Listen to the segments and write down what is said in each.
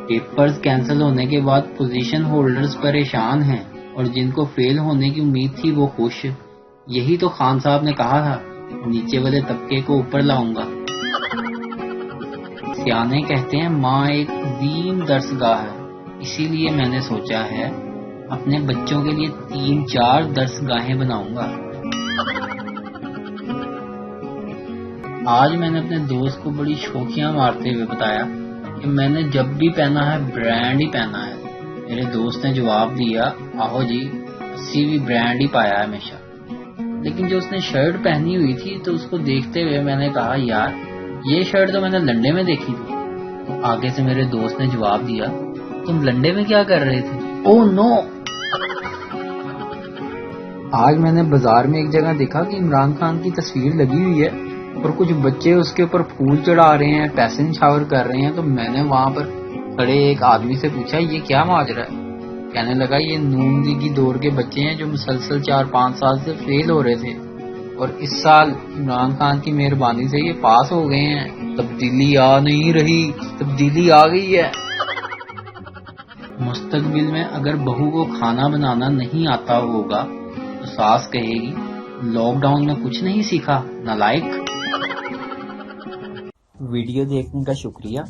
Papers cancel ہونے کے بعد پوزیشن ہولڈرز پریشان ہیں اور جن کو فیل ہونے کی امید تھی وہ خوش. یہی تو خان صاحب نے کہا تھا نیچے والے طبقے کو اوپر لاؤں گا. سیانے کہتے ہیں ماں ایک عظیم درسگاہ ہے، اسی لیے میں نے سوچا ہے اپنے بچوں کے لیے 3-4 درسگاہیں بناؤں گا. آج میں نے اپنے دوست کو بڑی شوخیاں مارتے ہوئے بتایا کہ میں نے جب بھی پہنا ہے برانڈ ہی پہنا ہے. میرے دوست نے جواب دیا آہو جی اسی بھی برانڈ ہی پایا ہے ہمیشہ. لیکن جو اس نے شرٹ پہنی ہوئی تھی تو اس کو دیکھتے ہوئے میں نے کہا یار یہ شرٹ تو میں نے لنڈے میں دیکھی تھی. تو آگے سے میرے دوست نے جواب دیا تم لنڈے میں کیا کر رہے تھے؟ اوہ نو. آج میں نے بازار میں ایک جگہ دیکھا کہ عمران خان کی تصویر لگی ہوئی ہے اور کچھ بچے اس کے اوپر پھول چڑھا رہے ہیں، پیسے نچھاور کر رہے ہیں. تو میں نے وہاں پر کھڑے ایک آدمی سے پوچھا یہ کیا ماجرا ہے؟ کہنے لگا یہ نون لیگی دور کے بچے ہیں جو مسلسل 4-5 سال سے فیل ہو رہے تھے اور اس سال عمران خان کی مہربانی سے یہ پاس ہو گئے ہیں. تبدیلی آ نہیں رہی، تبدیلی آ گئی ہے. مستقبل میں اگر بہو کو کھانا بنانا نہیں آتا ہوگا تو ساس کہے گی لاک ڈاؤن میں کچھ نہیں سیکھا نالائق. ویڈیو دیکھنے کا شکریہ.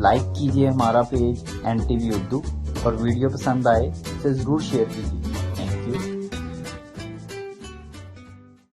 لائک کیجیے ہمارا پیج NTV اردو اور ویڈیو پسند آئے اسے ضرور شیئر کیجیے.